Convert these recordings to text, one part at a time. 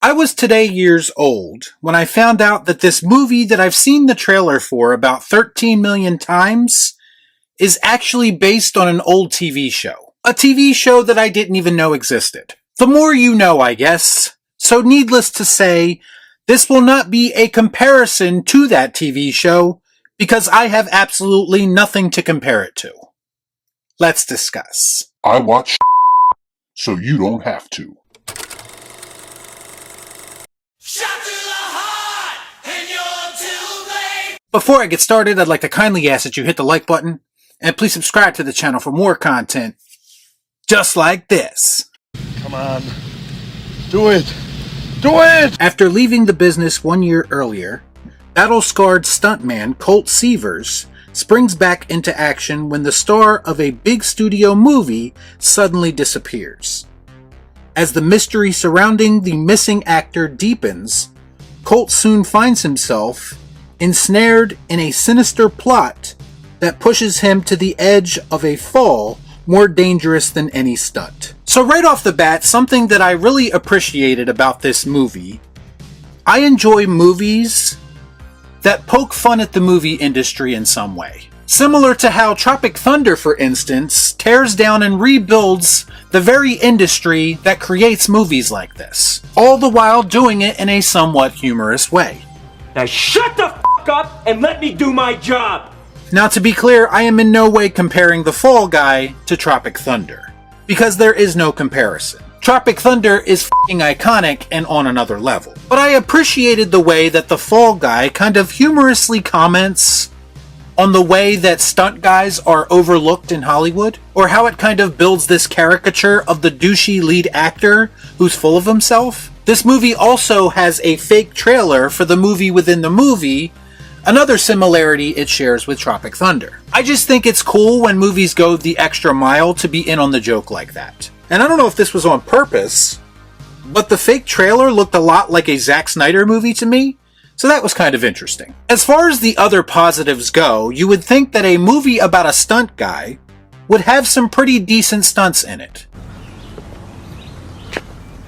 I was today years old when I found out that this movie that I've seen the trailer for about 13 million times is actually based on an old TV show. A TV show that I didn't even know existed. The more you know, I guess. So needless to say, this will not be a comparison to that TV show because I have absolutely nothing to compare it to. Let's discuss. I watch so you don't have to. Before I get started, I'd like to kindly ask that you hit the like button and please subscribe to the channel for more content just like this. Come on. Do it. Do it! After leaving the business 1 year earlier, battle-scarred stuntman Colt Seavers springs back into action when the star of a big studio movie suddenly disappears. As the mystery surrounding the missing actor deepens, Colt soon finds himself ensnared in a sinister plot that pushes him to the edge of a fall more dangerous than any stunt. So right off the bat, something that I really appreciated about this movie, I enjoy movies that poke fun at the movie industry in some way. Similar to how Tropic Thunder, for instance, tears down and rebuilds the very industry that creates movies like this, all the while doing it in a somewhat humorous way. Now shut the f*** up and let me do my job! Now to be clear, I am in no way comparing The Fall Guy to Tropic Thunder, because there is no comparison. Tropic Thunder is f***ing iconic and on another level. But I appreciated the way that The Fall Guy kind of humorously comments on the way that stunt guys are overlooked in Hollywood, or how it kind of builds this caricature of the douchey lead actor who's full of himself. This movie also has a fake trailer for the movie within the movie, another similarity it shares with Tropic Thunder. I just think it's cool when movies go the extra mile to be in on the joke like that. And I don't know if this was on purpose, but the fake trailer looked a lot like a Zack Snyder movie to me, so that was kind of interesting. As far as the other positives go, you would think that a movie about a stunt guy would have some pretty decent stunts in it.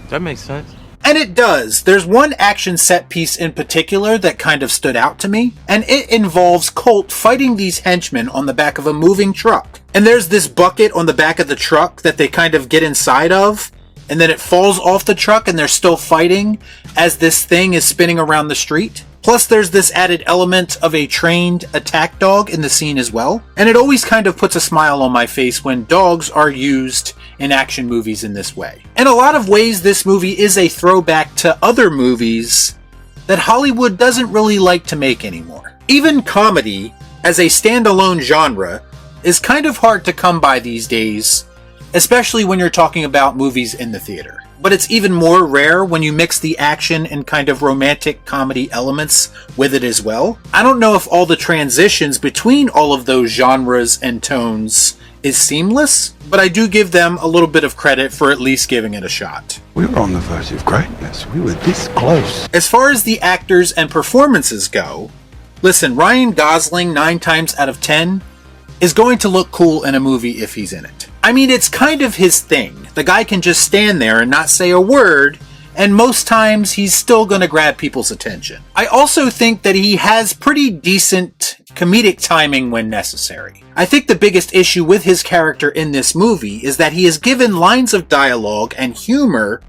That makes sense. And it does. There's one action set piece in particular that kind of stood out to me, and it involves Colt fighting these henchmen on the back of a moving truck. And there's this bucket on the back of the truck that they kind of get inside of, and then it falls off the truck and they're still fighting as this thing is spinning around the street. Plus there's this added element of a trained attack dog in the scene as well. And it always kind of puts a smile on my face when dogs are used in action movies in this way. In a lot of ways, this movie is a throwback to other movies that Hollywood doesn't really like to make anymore. Even comedy, as a standalone genre, is kind of hard to come by these days, especially when you're talking about movies in the theater. But it's even more rare when you mix the action and kind of romantic comedy elements with it as well. I don't know if all the transitions between all of those genres and tones is seamless, but I do give them a little bit of credit for at least giving it a shot. We were on the verge of greatness. We were this close. As far as the actors and performances go, listen, Ryan Gosling 9 times out of 10 is going to look cool in a movie if he's in it. I mean, it's kind of his thing. The guy can just stand there and not say a word, and most times he's still going to grab people's attention. I also think that he has pretty decent comedic timing when necessary. I think the biggest issue with his character in this movie is that he is given lines of dialogue and humor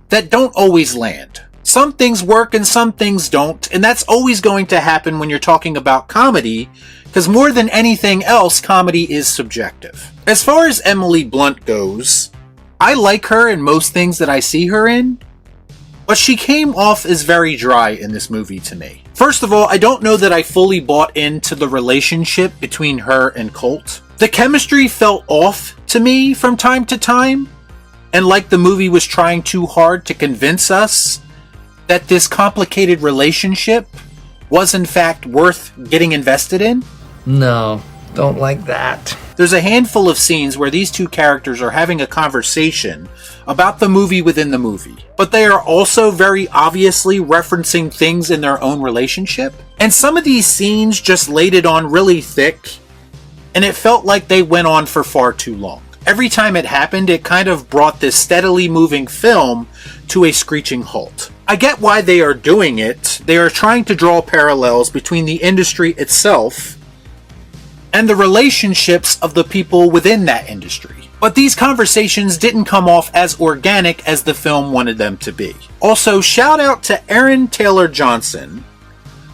that don't always land. Some things work and some things don't, and that's always going to happen when you're talking about comedy, because more than anything else, comedy is subjective. As far as Emily Blunt goes, I like her in most things that I see her in, but she came off as very dry in this movie to me. First of all, I don't know that I fully bought into the relationship between her and Colt. The chemistry felt off to me from time to time, and like the movie was trying too hard to convince us that this complicated relationship was in fact worth getting invested in. No, don't like that. There's a handful of scenes where these two characters are having a conversation about the movie within the movie, but they are also very obviously referencing things in their own relationship. And some of these scenes just laid it on really thick, and it felt like they went on for far too long. Every time it happened, it kind of brought this steadily moving film to a screeching halt. I get why they are doing it. They are trying to draw parallels between the industry itself and the relationships of the people within that industry. But these conversations didn't come off as organic as the film wanted them to be. Also, shout out to Aaron Taylor Johnson,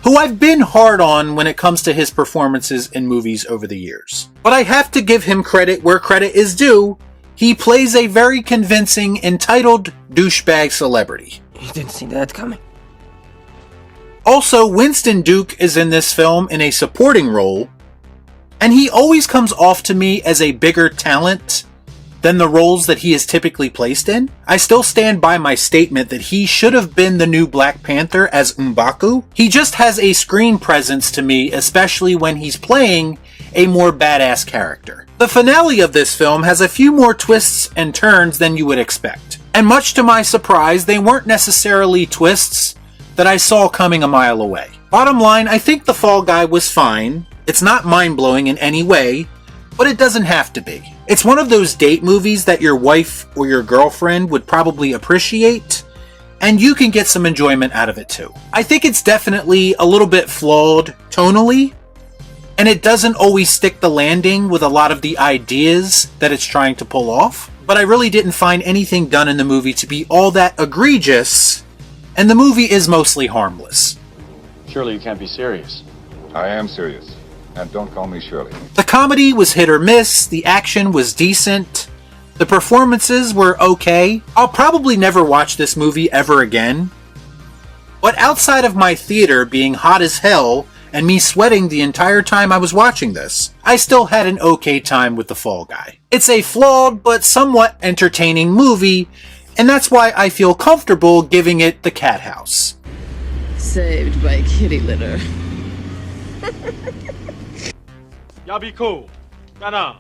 who I've been hard on when it comes to his performances in movies over the years. But I have to give him credit where credit is due. He plays a very convincing, entitled douchebag celebrity. You didn't see that coming. Also, Winston Duke is in this film in a supporting role, and he always comes off to me as a bigger talent than the roles that he is typically placed in. I still stand by my statement that he should have been the new Black Panther as M'Baku. He just has a screen presence to me, especially when he's playing a more badass character. The finale of this film has a few more twists and turns than you would expect. And much to my surprise, they weren't necessarily twists that I saw coming a mile away. Bottom line, I think The Fall Guy was fine. It's not mind-blowing in any way, but it doesn't have to be. It's one of those date movies that your wife or your girlfriend would probably appreciate, and you can get some enjoyment out of it too. I think it's definitely a little bit flawed tonally, and it doesn't always stick the landing with a lot of the ideas that it's trying to pull off, but I really didn't find anything done in the movie to be all that egregious, and the movie is mostly harmless. Surely you can't be serious. I am serious. And don't call me Shirley. The comedy was hit or miss, the action was decent, the performances were okay. I'll probably never watch this movie ever again, but outside of my theater being hot as hell and me sweating the entire time I was watching this, I still had an okay time with The Fall Guy. It's a flawed but somewhat entertaining movie, and that's why I feel comfortable giving it the Cathouse. Saved by kitty litter. Y'all be cool. Nah.